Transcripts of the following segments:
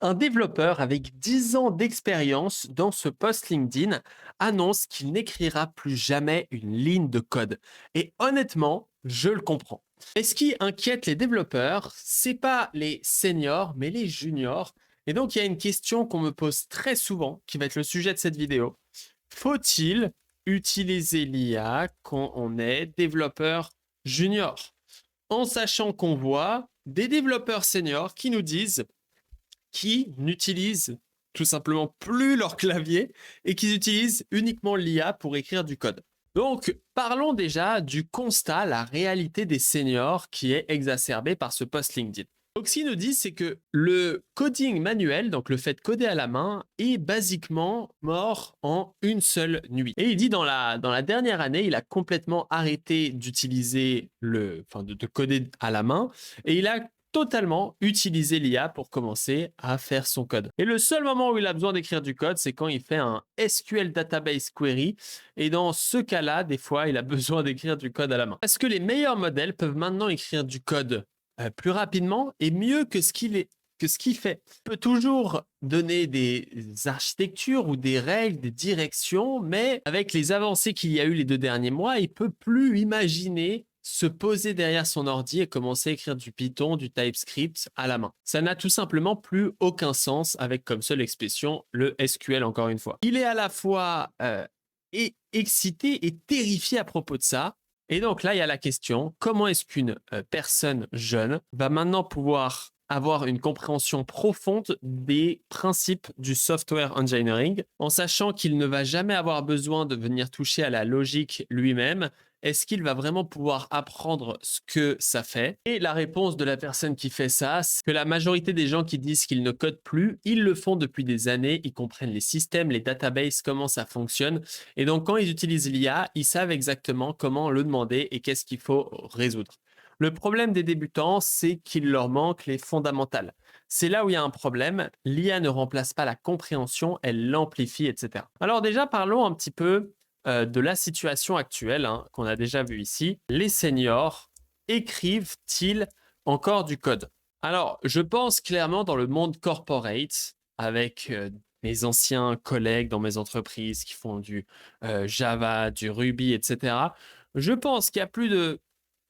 Un développeur avec 10 ans d'expérience dans ce post LinkedIn annonce qu'il n'écrira plus jamais une ligne de code. Et honnêtement, je le comprends. Et ce qui inquiète les développeurs, c'est pas les seniors, mais les juniors. Et donc, il y a une question qu'on me pose très souvent, qui va être le sujet de cette vidéo. Faut-il utiliser l'IA quand on est développeur junior? En sachant qu'on voit des développeurs seniors qui nous disent qui n'utilisent tout simplement plus leur clavier et qui utilisent uniquement l'IA pour écrire du code. Donc, parlons déjà du constat, la réalité des seniors qui est exacerbée par ce post LinkedIn. Donc, ce qu'il nous dit, c'est que le coding manuel, donc le fait de coder à la main, est basiquement mort en une seule nuit. Et il dit dans la dernière année, il a complètement arrêté d'utiliser de coder à la main et il a totalement utiliser l'IA pour commencer à faire son code. Et le seul moment où il a besoin d'écrire du code, c'est quand il fait un SQL Database Query. Et dans ce cas-là, des fois, il a besoin d'écrire du code à la main. Parce que les meilleurs modèles peuvent maintenant écrire du code plus rapidement et mieux que ce qu'il fait. Il peut toujours donner des architectures ou des règles, des directions, mais avec les avancées qu'il y a eu les 2 derniers mois, il peut plus imaginer se poser derrière son ordi et commencer à écrire du Python, du TypeScript à la main. Ça n'a tout simplement plus aucun sens avec comme seule expression le SQL encore une fois. Il est à la fois excité et terrifié à propos de ça. Et donc là, il y a la question, comment est-ce qu'une personne jeune va maintenant pouvoir avoir une compréhension profonde des principes du software engineering en sachant qu'il ne va jamais avoir besoin de venir toucher à la logique lui-même. Est-ce qu'il va vraiment pouvoir apprendre ce que ça fait? Et la réponse de la personne qui fait ça, c'est que la majorité des gens qui disent qu'ils ne codent plus, ils le font depuis des années, ils comprennent les systèmes, les databases, comment ça fonctionne. Et donc, quand ils utilisent l'IA, ils savent exactement comment le demander et qu'est-ce qu'il faut résoudre. Le problème des débutants, c'est qu'il leur manque les fondamentales. C'est là où il y a un problème. L'IA ne remplace pas la compréhension, elle l'amplifie, etc. Alors déjà, parlons un petit peu de la situation actuelle qu'on a déjà vu ici. Les seniors écrivent-ils encore du code? Alors, je pense clairement dans le monde corporate, avec mes anciens collègues dans mes entreprises qui font du Java, du Ruby, etc. Je pense qu'il y a plus de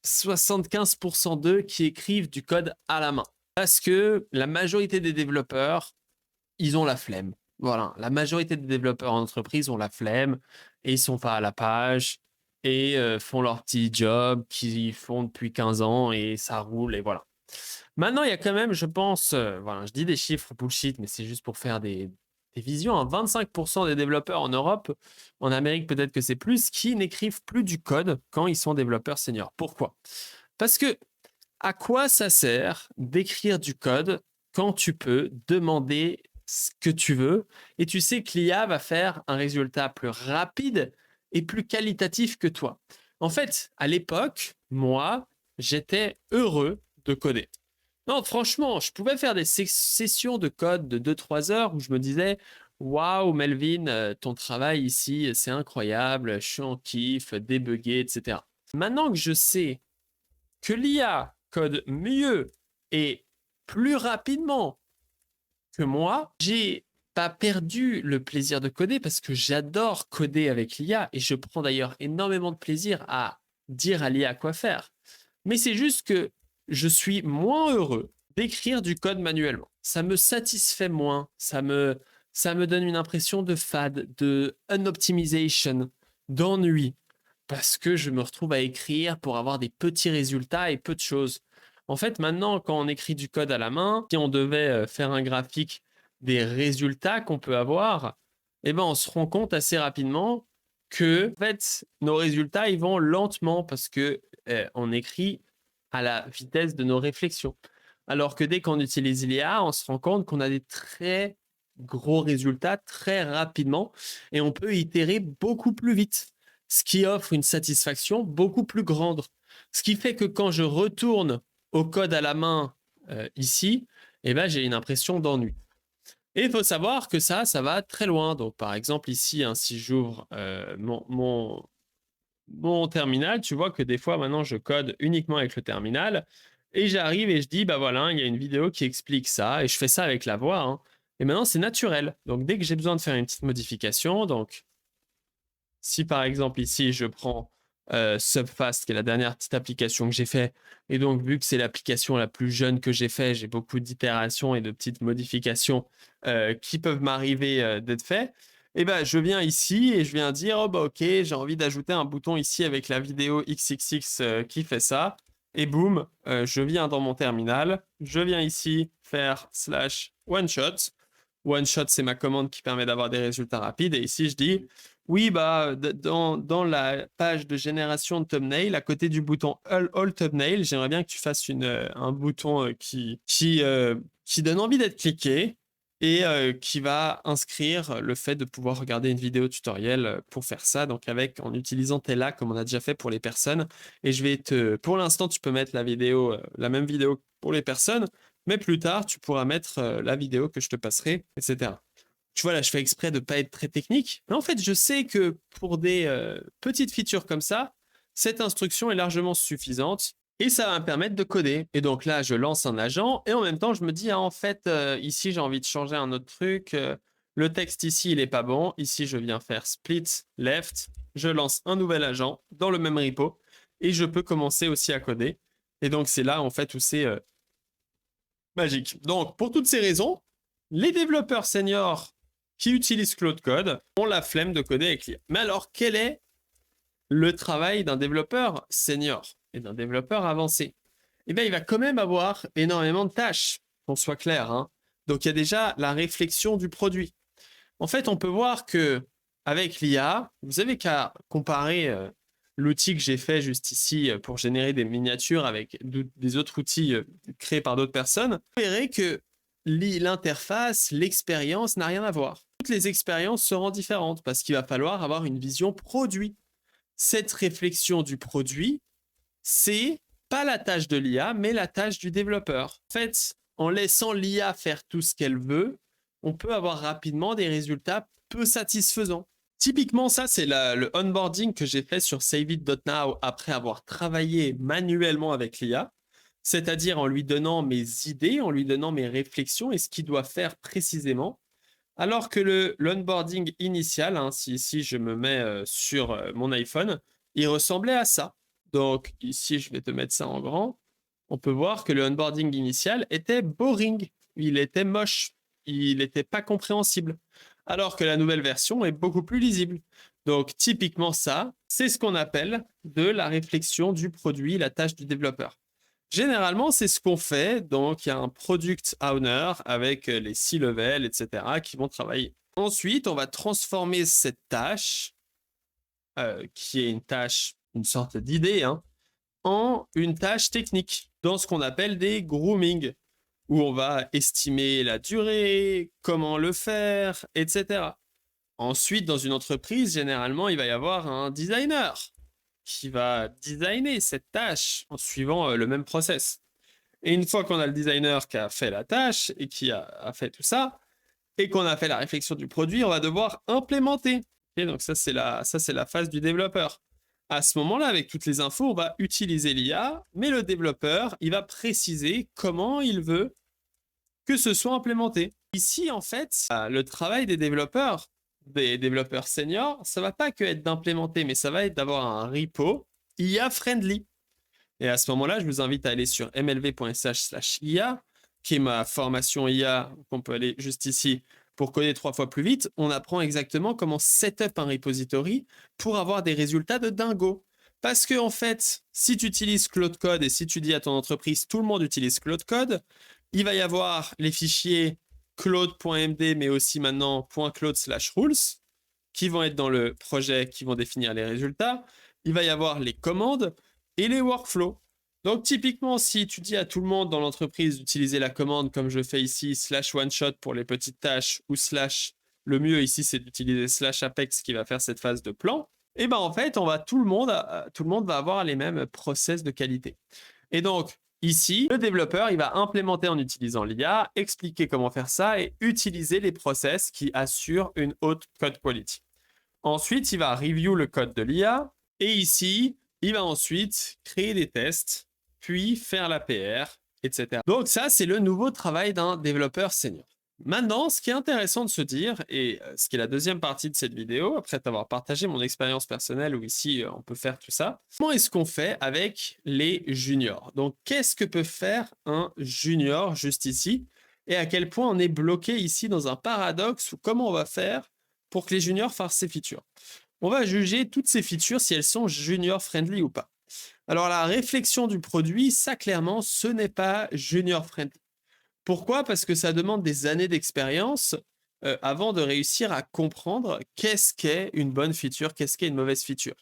75% d'eux qui écrivent du code à la main. Parce que la majorité des développeurs, ils ont la flemme. Voilà, la majorité des développeurs en entreprise ont la flemme et ils sont pas à la page et font leur petit job qu'ils font depuis 15 ans et ça roule et voilà. Maintenant, il y a quand même, je pense, voilà, je dis des chiffres bullshit, mais c'est juste pour faire des visions, hein, 25% des développeurs en Europe, en Amérique peut-être que c'est plus, qui n'écrivent plus du code quand ils sont développeurs seniors. Pourquoi? Parce que à quoi ça sert d'écrire du code quand tu peux demander ce que tu veux et tu sais que l'IA va faire un résultat plus rapide et plus qualitatif que toi? En fait, à l'époque, moi, j'étais heureux de coder. Non, franchement, je pouvais faire des sessions de code de 2 3 heures où je me disais: «Waouh Melvin, ton travail ici, c'est incroyable, je suis en kiff, débugger et cetera». Maintenant que je sais que l'IA code mieux et plus rapidement que moi, j'ai pas perdu le plaisir de coder parce que j'adore coder avec l'IA et je prends d'ailleurs énormément de plaisir à dire à l'IA quoi faire. Mais c'est juste que je suis moins heureux d'écrire du code manuellement. Ça me satisfait moins, ça me donne une impression de fade, de unoptimization, d'ennui parce que je me retrouve à écrire pour avoir des petits résultats et peu de choses. En fait, maintenant, quand on écrit du code à la main, si on devait faire un graphique des résultats qu'on peut avoir, eh ben, on se rend compte assez rapidement que, en fait, nos résultats, ils vont lentement parce que on écrit à la vitesse de nos réflexions. Alors que dès qu'on utilise l'IA, on se rend compte qu'on a des très gros résultats très rapidement et on peut itérer beaucoup plus vite, ce qui offre une satisfaction beaucoup plus grande. Ce qui fait que quand je retourne au code à la main ici, eh ben, j'ai une impression d'ennui. Et il faut savoir que ça va très loin. Donc, par exemple, ici, hein, si j'ouvre mon terminal, tu vois que des fois, maintenant, je code uniquement avec le terminal. Et j'arrive et je dis, bah voilà, il y a une vidéo qui explique ça, et je fais ça avec la voix, hein. Et maintenant, c'est naturel. Donc, dès que j'ai besoin de faire une petite modification, donc si par exemple ici je prends Subfast, qui est la dernière petite application que j'ai fait, et donc vu que c'est l'application la plus jeune que j'ai fait, j'ai beaucoup d'itérations et de petites modifications qui peuvent m'arriver d'être faites. Et ben je viens ici et je viens dire oh bah ok, j'ai envie d'ajouter un bouton ici avec la vidéo XXX qui fait ça. Et boum, je viens dans mon terminal, je viens ici faire slash one shot. One shot, c'est ma commande qui permet d'avoir des résultats rapides. Et ici, je dis, oui, bah, dans la page de génération de thumbnail, à côté du bouton All Thumbnail, j'aimerais bien que tu fasses un bouton qui donne envie d'être cliqué et qui va inscrire le fait de pouvoir regarder une vidéo tutoriel pour faire ça, donc en utilisant Tela, comme on a déjà fait pour les personnes. Et pour l'instant, tu peux mettre la même vidéo pour les personnes, mais plus tard, tu pourras mettre la vidéo que je te passerai, etc. Tu vois, là, je fais exprès de ne pas être très technique, mais en fait, je sais que pour des petites features comme ça, cette instruction est largement suffisante et ça va me permettre de coder. Et donc là, je lance un agent et en même temps, je me dis, ah, en fait, ici, j'ai envie de changer un autre truc. Le texte ici, il n'est pas bon. Ici, je viens faire split left. Je lance un nouvel agent dans le même repo et je peux commencer aussi à coder. Et donc, c'est là, en fait, où c'est magique. Donc, pour toutes ces raisons, les développeurs seniors qui utilisent Claude Code ont la flemme de coder avec l'IA. Mais alors, quel est le travail d'un développeur senior et d'un développeur avancé? Eh bien, il va quand même avoir énormément de tâches, qu'on soit clair, hein. Donc, il y a déjà la réflexion du produit. En fait, on peut voir que avec l'IA, vous avez qu'à comparer l'outil que j'ai fait juste ici pour générer des miniatures avec des autres outils créés par d'autres personnes. Vous verrez que l'interface, l'expérience n'a rien à voir. Toutes les expériences seront différentes parce qu'il va falloir avoir une vision produit. Cette réflexion du produit, c'est pas la tâche de l'IA, mais la tâche du développeur. En fait, en laissant l'IA faire tout ce qu'elle veut, on peut avoir rapidement des résultats peu satisfaisants. Typiquement, ça, c'est le onboarding que j'ai fait sur SaveIt.now après avoir travaillé manuellement avec l'IA, c'est-à-dire en lui donnant mes idées, en lui donnant mes réflexions et ce qu'il doit faire précisément. Alors que l'onboarding initial, hein, si ici je me mets sur mon iPhone, il ressemblait à ça. Donc ici, je vais te mettre ça en grand. On peut voir que le onboarding initial était boring. Il était moche. Il n'était pas compréhensible. Alors que la nouvelle version est beaucoup plus lisible. Donc typiquement ça, c'est ce qu'on appelle de la réflexion du produit, la tâche du développeur. Généralement, c'est ce qu'on fait. Donc, il y a un product owner avec les C-level, etc., qui vont travailler. Ensuite, on va transformer cette tâche, qui est une sorte d'idée, hein, en une tâche technique, dans ce qu'on appelle des grooming, où on va estimer la durée, comment le faire, etc. Ensuite, dans une entreprise, généralement, il va y avoir un designer qui va designer cette tâche en suivant le même process. Et une fois qu'on a le designer qui a fait la tâche et qui a fait tout ça, et qu'on a fait la réflexion du produit, on va devoir implémenter. Et donc ça, c'est la phase du développeur. À ce moment-là, avec toutes les infos, on va utiliser l'IA, mais le développeur, il va préciser comment il veut que ce soit implémenté. Ici, en fait, le travail des développeurs seniors, ça va pas que être d'implémenter, mais ça va être d'avoir un repo IA friendly. Et à ce moment-là, je vous invite à aller sur mlv.sh/IA, qui est ma formation IA, qu'on peut aller juste ici pour coder 3 fois plus vite. On apprend exactement comment setup un repository pour avoir des résultats de dingo. Parce que, en fait, si tu utilises Claude Code et si tu dis à ton entreprise, tout le monde utilise Claude Code, il va y avoir les fichiers claude.md, mais aussi maintenant .claude/rules, qui vont être dans le projet, qui vont définir les résultats. Il va y avoir les commandes et les workflows. Donc typiquement, si tu dis à tout le monde dans l'entreprise d'utiliser la commande comme je fais ici, /one-shot pour les petites tâches, ou / le mieux ici, c'est d'utiliser /apex qui va faire cette phase de plan, et ben en fait, tout le monde va avoir les mêmes process de qualité. Et donc, ici, le développeur, il va implémenter en utilisant l'IA, expliquer comment faire ça et utiliser les process qui assurent une haute code quality. Ensuite, il va review le code de l'IA et ici, il va ensuite créer des tests puis faire la PR, etc. Donc ça, c'est le nouveau travail d'un développeur senior. Maintenant, ce qui est intéressant de se dire, et ce qui est la deuxième partie de cette vidéo, après avoir partagé mon expérience personnelle où ici on peut faire tout ça, comment est-ce qu'on fait avec les juniors? Donc qu'est-ce que peut faire un junior juste ici? Et à quel point on est bloqué ici dans un paradoxe ou comment on va faire pour que les juniors fassent ces features? On va juger toutes ces features si elles sont junior friendly ou pas. Alors la réflexion du produit, ça clairement, ce n'est pas junior friendly. Pourquoi? Parce que ça demande des années d'expérience avant de réussir à comprendre qu'est-ce qu'est une bonne feature, qu'est-ce qu'est une mauvaise feature.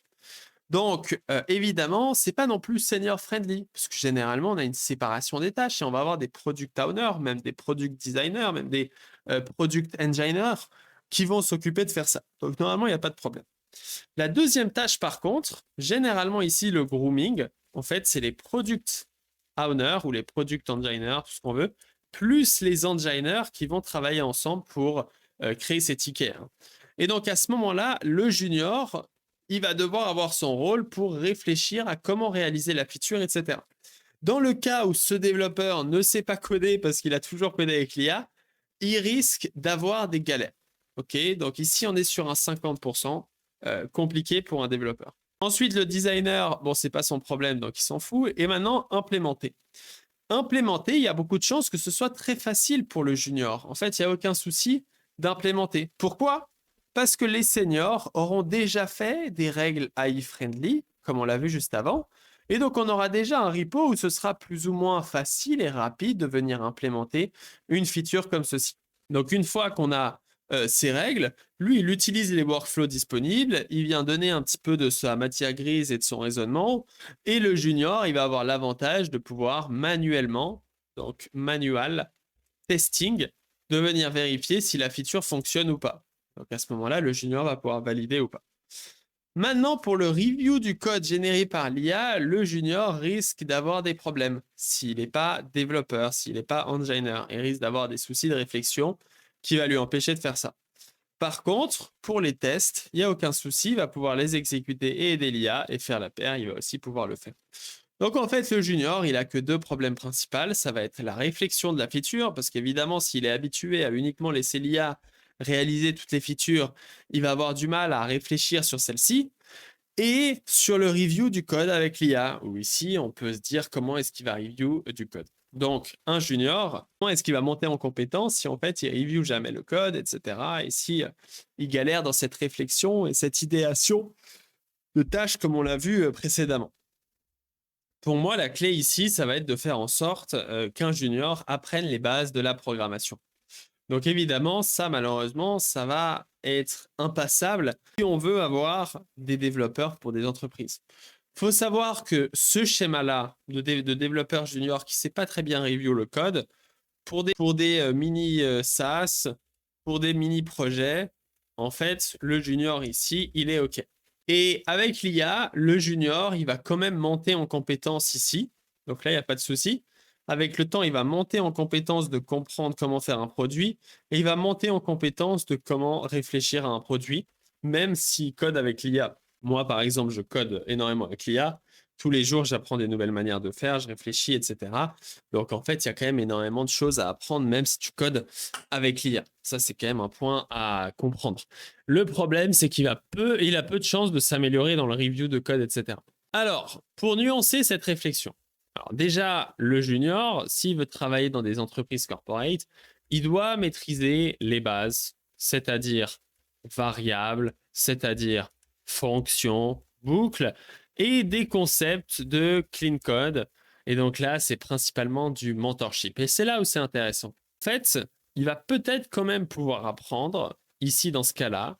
Donc, évidemment, c'est pas non plus senior friendly, parce que généralement, on a une séparation des tâches et on va avoir des product owners, même des product designers, même des product engineers qui vont s'occuper de faire ça. Donc, normalement, il n'y a pas de problème. La deuxième tâche, par contre, généralement ici, le grooming, en fait, c'est les product owners ou les product engineers, tout ce qu'on veut, plus les engineers qui vont travailler ensemble pour créer ces tickets. Et donc, à ce moment-là, le junior, il va devoir avoir son rôle pour réfléchir à comment réaliser la feature, etc. Dans le cas où ce développeur ne sait pas coder parce qu'il a toujours codé avec l'IA, il risque d'avoir des galères. Ok, donc ici, on est sur un 50%. Compliqué pour un développeur. Ensuite, le designer, bon, c'est pas son problème, donc il s'en fout. Et maintenant, implémenter. Implémenter, il y a beaucoup de chances que ce soit très facile pour le junior. En fait, il n'y a aucun souci d'implémenter. Pourquoi? Parce que les seniors auront déjà fait des règles AI friendly, comme on l'a vu juste avant. Et donc, on aura déjà un repo où ce sera plus ou moins facile et rapide de venir implémenter une feature comme ceci. Donc, une fois qu'on a ces règles, lui, il utilise les workflows disponibles, il vient donner un petit peu de sa matière grise et de son raisonnement, et le junior, il va avoir l'avantage de pouvoir manuellement, donc manual testing, de venir vérifier si la feature fonctionne ou pas. Donc à ce moment-là, le junior va pouvoir valider ou pas. Maintenant, pour le review du code généré par l'IA, le junior risque d'avoir des problèmes. S'il n'est pas développeur, s'il n'est pas engineer, il risque d'avoir des soucis de réflexion qui va lui empêcher de faire ça. Par contre, pour les tests, il n'y a aucun souci, il va pouvoir les exécuter et aider l'IA et faire la paire, il va aussi pouvoir le faire. Donc en fait, le junior, il a que deux problèmes principaux. Ça va être la réflexion de la feature, parce qu'évidemment, s'il est habitué à uniquement laisser l'IA réaliser toutes les features, il va avoir du mal à réfléchir sur celle-ci. Et sur le review du code avec l'IA, où ici, on peut se dire comment est-ce qu'il va review du code. Donc, un junior, comment est-ce qu'il va monter en compétence si en fait, il review jamais le code, etc. Et si il galère dans cette réflexion et cette idéation de tâches comme on l'a vu précédemment. Pour moi, la clé ici, ça va être de faire en sorte qu'un junior apprenne les bases de la programmation. Donc évidemment, ça malheureusement, ça va être impassable si on veut avoir des développeurs pour des entreprises. Il faut savoir que ce schéma-là de développeur junior qui ne sait pas très bien review le code, pour des mini SaaS, pour des mini projets, en fait, le junior ici, il est OK. Et avec l'IA, le junior, il va quand même monter en compétence ici. Donc là, il n'y a pas de souci. Avec le temps, il va monter en compétence de comprendre comment faire un produit et il va monter en compétence de comment réfléchir à un produit, même s'il code avec l'IA. Moi, par exemple, je code énormément avec l'IA. Tous les jours, j'apprends des nouvelles manières de faire, je réfléchis, etc. Donc, en fait, il y a quand même énormément de choses à apprendre, même si tu codes avec l'IA. Ça, c'est quand même un point à comprendre. Le problème, c'est qu'il a peu de chances de s'améliorer dans le review de code, etc. Alors, pour nuancer cette réflexion, alors déjà, le junior, s'il veut travailler dans des entreprises corporate, il doit maîtriser les bases, c'est-à-dire variables, c'est-à-dire fonctions, boucles, et des concepts de clean code. Et donc là, c'est principalement du mentorship. Et c'est là où c'est intéressant. En fait, il va peut-être quand même pouvoir apprendre, ici dans ce cas-là,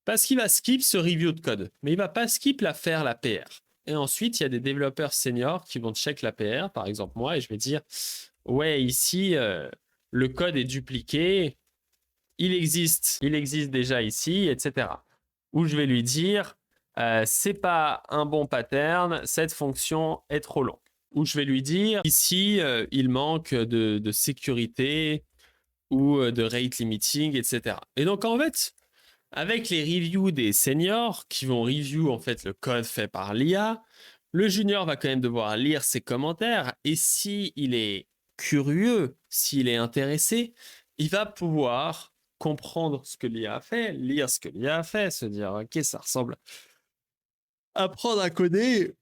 parce qu'il va skip ce review de code, mais il ne va pas skip faire la PR. Et ensuite, il y a des développeurs seniors qui vont check la PR, par exemple moi, et je vais dire, ouais, ici, le code est dupliqué, il existe déjà ici, etc. Ou je vais lui dire, c'est pas un bon pattern, cette fonction est trop longue. Ou je vais lui dire, ici, il manque de sécurité ou de rate limiting, etc. Et donc, en fait, avec les reviews des seniors qui vont review en fait le code fait par l'IA, Le junior va quand même devoir lire ses commentaires et s'il est curieux, s'il est intéressé, il va pouvoir comprendre ce que l'IA a fait, lire ce que l'IA a fait, se dire ok, ça ressemble. Apprendre à coder,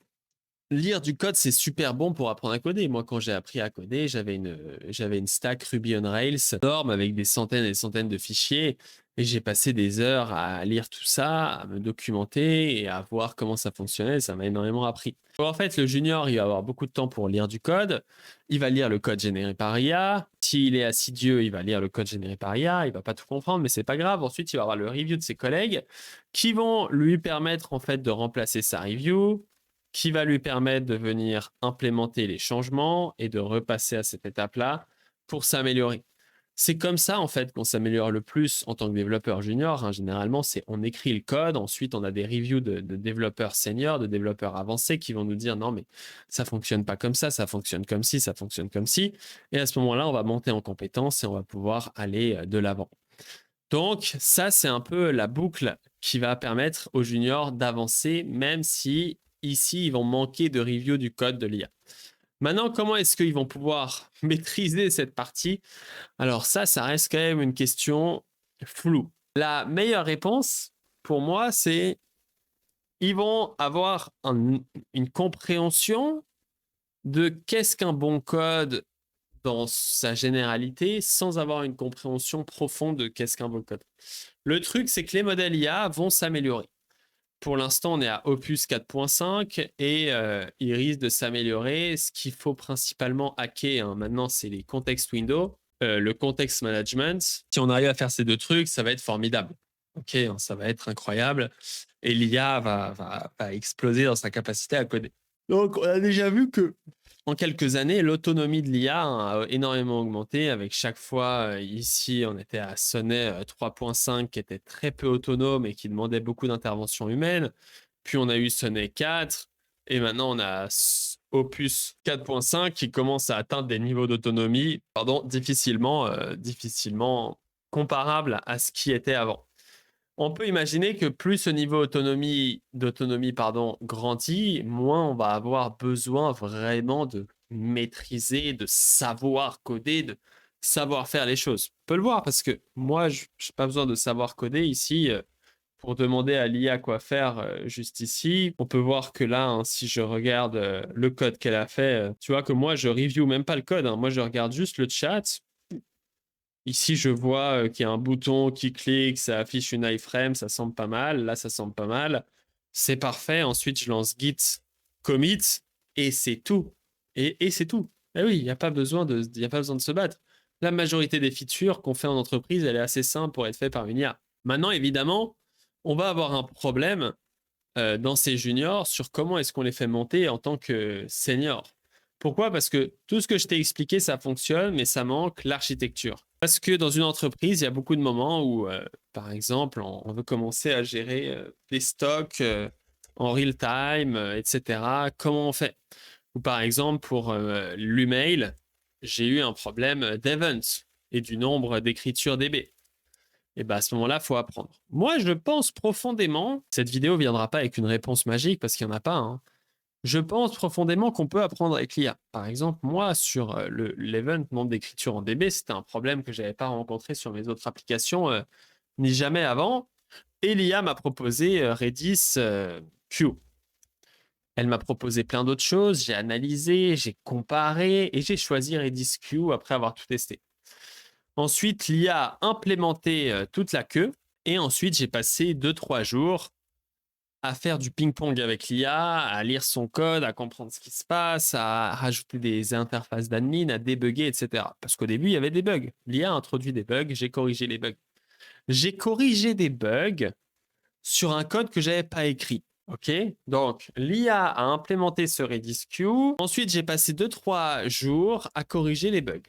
lire du code, c'est super bon pour apprendre à coder. Moi, quand j'ai appris à coder, j'avais une stack Ruby on Rails énorme avec des centaines et des centaines de fichiers. Et j'ai passé des heures à lire tout ça, à me documenter et à voir comment ça fonctionnait. Ça m'a énormément appris. Donc, en fait, le junior, il va avoir beaucoup de temps pour lire du code. Il va lire le code généré par IA. S'il est assidueux, il va lire le code généré par IA. Il va pas tout comprendre, mais c'est pas grave. Ensuite, il va avoir le review de ses collègues qui vont lui permettre en fait de remplacer sa review, qui va lui permettre de venir implémenter les changements et de repasser à cette étape-là pour s'améliorer. C'est comme ça, en fait, qu'on s'améliore le plus en tant que développeur junior. Hein. Généralement, c'est on écrit le code, ensuite on a des reviews de développeurs seniors, de développeurs avancés qui vont nous dire non, mais ça fonctionne pas comme ça fonctionne comme ci, ça fonctionne comme ci. Et à ce moment-là, on va monter en compétence et on va pouvoir aller de l'avant. Donc, ça, c'est un peu la boucle qui va permettre aux juniors d'avancer, même si ici, ils vont manquer de review du code de l'IA. Maintenant, comment est-ce qu'ils vont pouvoir maîtriser cette partie? Alors ça reste quand même une question floue. La meilleure réponse, pour moi, c'est ils vont avoir une compréhension de qu'est-ce qu'un bon code dans sa généralité sans avoir une compréhension profonde de qu'est-ce qu'un bon code. Le truc, c'est que les modèles IA vont s'améliorer. Pour l'instant, on est à Opus 4.5 et il risque de s'améliorer. Ce qu'il faut principalement hacker maintenant, c'est les context windows, le context management. Si on arrive à faire ces deux trucs, ça va être formidable. Ok, ça va être incroyable. Et l'IA va exploser dans sa capacité à coder. Donc, on a déjà vu que en quelques années, l'autonomie de l'IA a énormément augmenté. Avec chaque fois, ici, on était à Sonnet 3.5 qui était très peu autonome et qui demandait beaucoup d'intervention humaine. Puis on a eu Sonnet 4 et maintenant on a Opus 4.5 qui commence à atteindre des niveaux d'autonomie difficilement comparables à ce qui était avant. On peut imaginer que plus ce niveau d'autonomie grandit, moins on va avoir besoin vraiment de maîtriser, de savoir coder, de savoir faire les choses. On peut le voir parce que moi, je n'ai pas besoin de savoir coder ici pour demander à l'IA quoi faire juste ici. On peut voir que là, hein, si je regarde le code qu'elle a fait, tu vois que moi, je review même pas le code. Hein. Moi, je regarde juste le chat. Ici, je vois qu'il y a un bouton qui clique, ça affiche une iframe, ça semble pas mal. Là, ça semble pas mal. C'est parfait. Ensuite, je lance git commit et c'est tout. Et c'est tout. Eh oui, il n'y a pas besoin de se battre. La majorité des features qu'on fait en entreprise, elle est assez simple pour être faite par une IA. Maintenant, évidemment, on va avoir un problème dans ces juniors sur comment est-ce qu'on les fait monter en tant que seniors. Pourquoi? Parce que tout ce que je t'ai expliqué, ça fonctionne, mais ça manque l'architecture. Parce que dans une entreprise, il y a beaucoup de moments où, par exemple, on veut commencer à gérer des stocks en real time, etc. Comment on fait? Ou par exemple, pour l'email, j'ai eu un problème d'events et du nombre d'écritures DB. Et bien à ce moment-là, il faut apprendre. Moi, je pense profondément, cette vidéo ne viendra pas avec une réponse magique parce qu'il n'y en a pas, hein. Je pense profondément qu'on peut apprendre avec l'IA. Par exemple, moi, sur l'event nombre d'écriture en DB, c'était un problème que je n'avais pas rencontré sur mes autres applications, ni jamais avant. Et l'IA m'a proposé Redis Q. Elle m'a proposé plein d'autres choses, j'ai analysé, j'ai comparé et j'ai choisi Redis Q après avoir tout testé. Ensuite, l'IA a implémenté toute la queue et ensuite, j'ai passé 2-3 jours à faire du ping-pong avec l'IA, à lire son code, à comprendre ce qui se passe, à rajouter des interfaces d'admin, à débugger, etc. Parce qu'au début, il y avait des bugs. L'IA a introduit des bugs, j'ai corrigé les bugs. J'ai corrigé des bugs sur un code que je n'avais pas écrit. OK? Donc, l'IA a implémenté ce Redis Q. Ensuite, j'ai passé 2-3 jours à corriger les bugs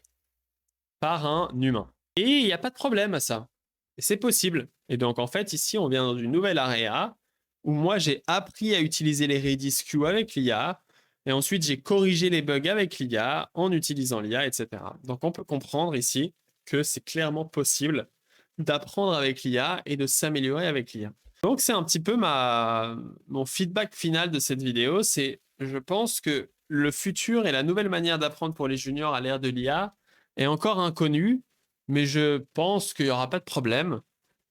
par un humain. Et il n'y a pas de problème à ça. C'est possible. Et donc, en fait, ici, on vient dans une nouvelle area où moi, j'ai appris à utiliser les Redis Q avec l'IA. Et ensuite, j'ai corrigé les bugs avec l'IA en utilisant l'IA, etc. Donc, on peut comprendre ici que c'est clairement possible d'apprendre avec l'IA et de s'améliorer avec l'IA. Donc, c'est un petit peu mon feedback final de cette vidéo. C'est Je pense que le futur et la nouvelle manière d'apprendre pour les juniors à l'ère de l'IA est encore inconnu, mais je pense qu'il y aura pas de problème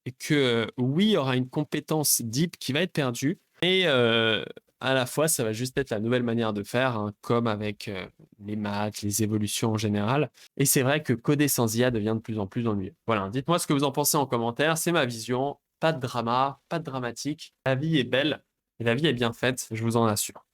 et que, oui, il y aura une compétence deep qui va être perdue, mais à la fois, ça va juste être la nouvelle manière de faire, hein, comme avec, les maths, les évolutions en général et c'est vrai que coder sans IA devient de plus en plus ennuyeux. Voilà, dites-moi ce que vous en pensez en commentaire, c'est ma vision, pas de drama, pas de dramatique. La vie est belle et la vie est bien faite, je vous en assure.